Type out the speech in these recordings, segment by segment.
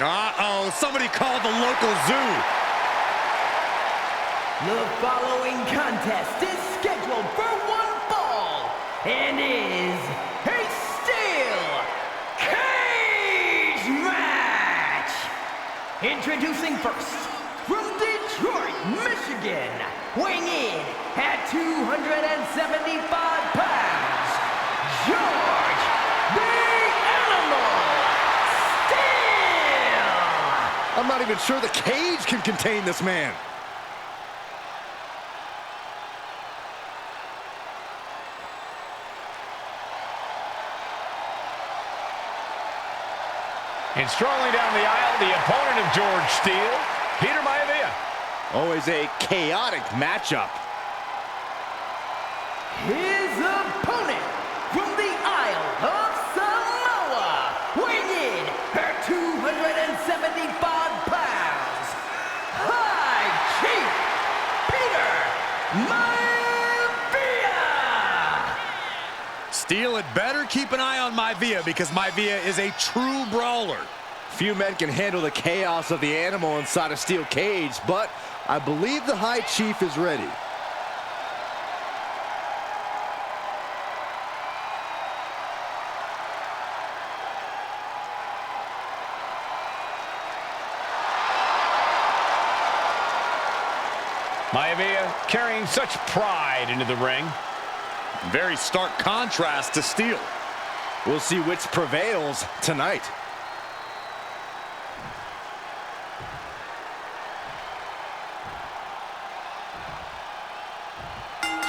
Uh-oh, somebody called the local zoo. The following contest is scheduled for one fall and is a steel cage match. Introducing first, from Detroit, Michigan, weighing in at 275 pounds, George the Animal Steele. I'm not even sure the cage can contain this man. And strolling down the aisle, the opponent of George Steele, Peter Maivia. Always a chaotic matchup. His opponent from the Isle of Samoa, weighing in at 275 pounds, High Chief Peter Maivia. Steele had better keep an eye on Maivia because Maivia is a true brawler. Few men can handle the chaos of the animal inside a steel cage, but I believe the High Chief is ready. Maivia carrying such pride into the ring. Very stark contrast to Steele. We'll see which prevails tonight.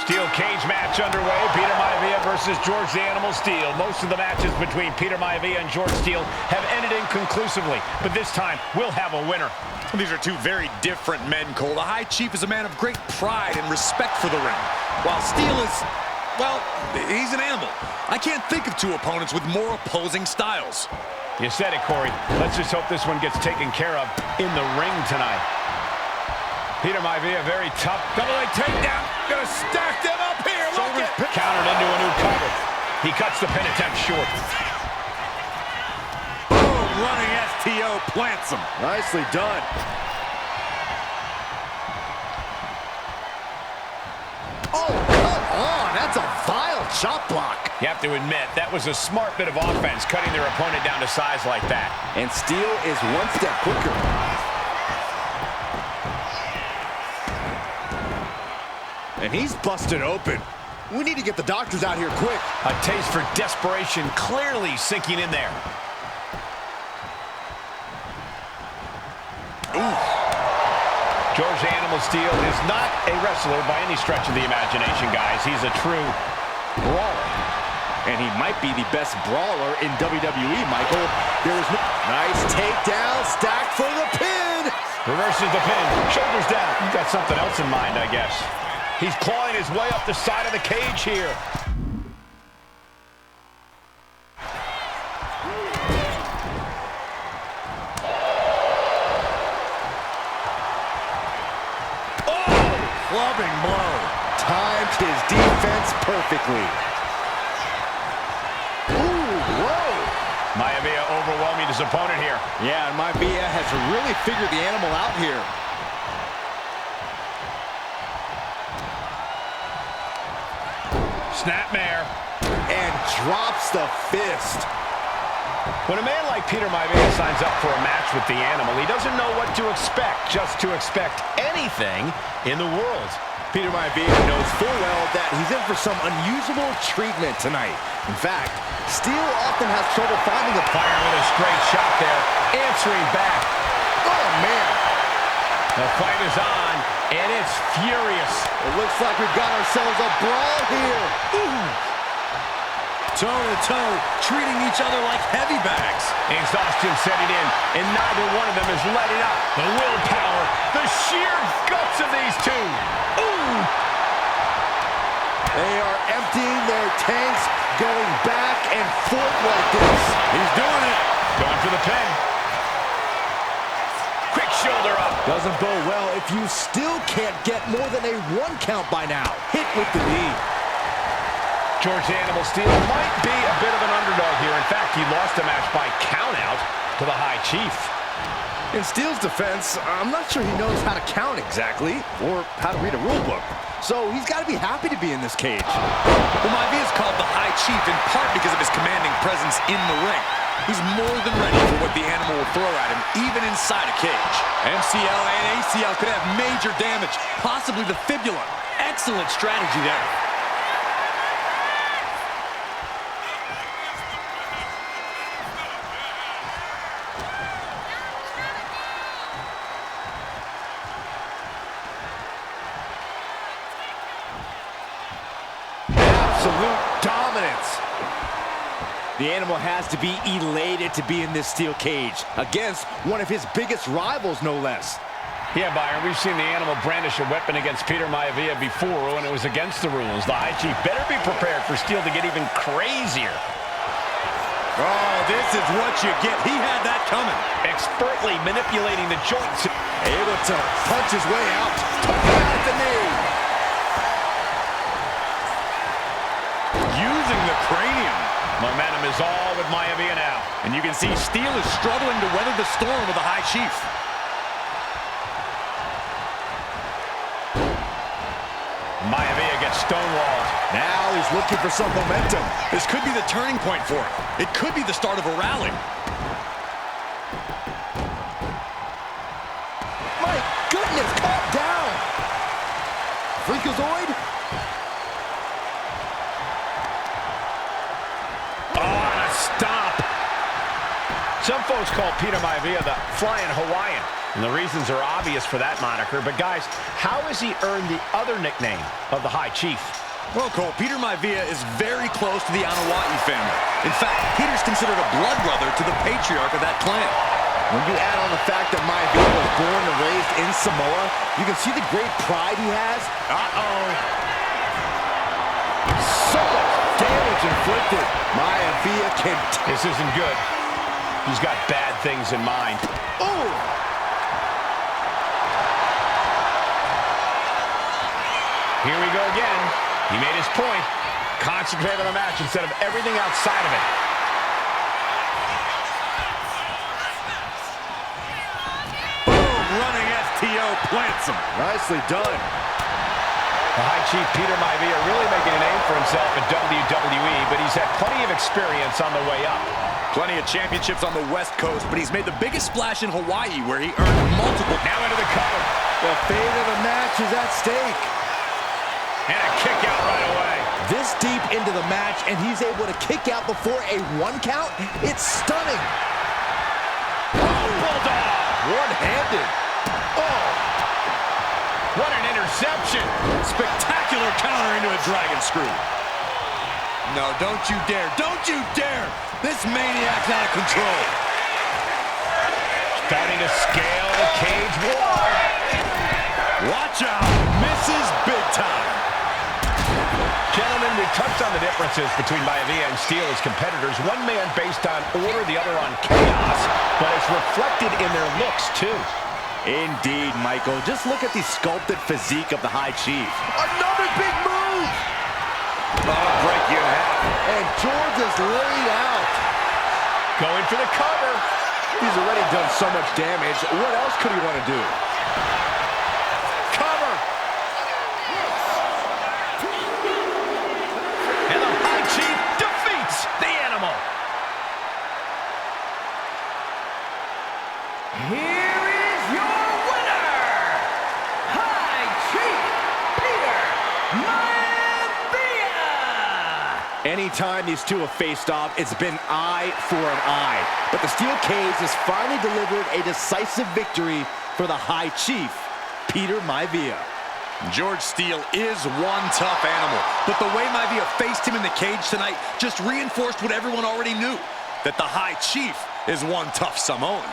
Steel cage match underway. Peter Maivia versus George the Animal Steele. Most of the matches between Peter Maivia and George Steele have ended inconclusively, but this time we'll have a winner. These are two very different men, Cole. The High Chief is a man of great pride and respect for the ring, while Steele is, well, he's an animal. I can't think of two opponents with more opposing styles. You said it, Corey. Let's just hope this one gets taken care of in the ring tonight. Peter Maivia, very tough. Double leg takedown. Gonna stack them up here. Look at countered into a new cover. He cuts the pin attempt short. Boom, running STO plants him. Nicely done. Oh, come on. That's a vile chop block. You have to admit, that was a smart bit of offense, cutting their opponent down to size like that. And Steele is one step quicker. And he's busted open. We need to get the doctors out here quick. A taste for desperation clearly sinking in there. Ooh. George the Animal Steele is not a wrestler by any stretch of the imagination, guys. He's a true brawler. And he might be the best brawler in WWE, Michael. There's no... Nice takedown, stacked for the pin. Reverses the pin, shoulders down. You've got something else in mind, I guess. He's clawing his way up the side of the cage here. Oh! Clubbing blow. Timed his defense perfectly. Ooh, whoa. Maivia overwhelming his opponent here. Yeah, and Maivia has really figured the animal out here. Snapmare. And drops the fist. When a man like Peter Maivia signs up for a match with the animal, he doesn't know what to expect, just to expect anything in the world. Peter Maivia knows full well that he's in for some unusual treatment tonight. In fact, Steele often has trouble finding a fire with a straight shot there, answering back. Oh, man. The fight is on, and it's furious. It looks like we've got ourselves a brawl here. Ooh. Toe-to-toe, treating each other like heavy bags. Exhaustion setting in, and neither one of them is letting up. The willpower, the sheer guts of these two. Ooh! They are emptying their tanks, going back and forth like this. He's doing it. Going for the pin. Quick shoulder up. Doesn't bode well if you still can't get more than a 1 count by now. Hit with the knee. George the Animal Steele might be a bit of an underdog here. In fact, he lost the match by countout to the High Chief. In Steele's defense, I'm not sure he knows how to count exactly or how to read a rule book. So he's got to be happy to be in this cage. Well, Maivia is called the High Chief in part because of his commanding presence in the ring. He's more than ready for what the animal will throw at him, even inside a cage. MCL and ACL could have major damage, possibly the fibula. Excellent strategy there. Absolute dominance. The animal has to be elated to be in this steel cage against one of his biggest rivals, no less. Yeah, Byron, we've seen the animal brandish a weapon against Peter Maivia before when it was against the rules. The High Chief better be prepared for Steele to get even crazier. Oh, this is what you get. He had that coming. Expertly manipulating the joints. Able to punch his way out. Took him out at the knee. Using the cranium. Momentum is all with Maivia now. And you can see Steele is struggling to weather the storm with the High Chief. Maivia gets stonewalled. Now he's looking for some momentum. This could be the turning point for him. It could be the start of a rally. My goodness, calm down. Freakazoid? Stop! Some folks call Peter Maivia the Flying Hawaiian, and the reasons are obvious for that moniker. But guys, how has he earned the other nickname of the High Chief? Well, Cole, Peter Maivia is very close to the Anawa'i family. In fact, Peter's considered a blood brother to the patriarch of that clan. When you add on the fact that Maivia was born and raised in Samoa, you can see the great pride he has. So much damage inflicted. Maivia can... This isn't good. He's got bad things in mind. Oh! Here we go again. He made his point. Concentrate on the match instead of everything outside of it. Boom! Running STO plants him. Nicely done. The High Chief Peter Maivia really making a name for himself at WWE, but he's had plenty of experience on the way up. Plenty of championships on the West Coast, but he's made the biggest splash in Hawaii, where he earned multiple. Now into the cover. The fate of the match is at stake. And a kick out right away. This deep into the match, and he's able to kick out before a 1 count? It's stunning. Oh, Bulldog. One-handed. Oh. What an interception. Spectacular counter into a dragon screw. No, don't you dare. Don't you dare. This maniac's out of control. Starting to scale the cage wall. Watch out. Misses big time. Gentlemen, we touched on the differences between Maivia and Steele as competitors. One man based on order, the other on chaos, but it's reflected in their looks, too. Indeed, Michael. Just look at the sculpted physique of the High Chief. Another big move! I'll break you in half. And George is laid out. Going for the cover. He's already done so much damage. What else could he want to do? Cover. And the High Chief defeats the animal. Here is your winner, High Chief Peter Maivia! Anytime these two have faced off, it's been eye for an eye. But the steel cage has finally delivered a decisive victory for the High Chief, Peter Maivia. George Steele is one tough animal, but the way Maivia faced him in the cage tonight just reinforced what everyone already knew, that the High Chief is one tough Samoan.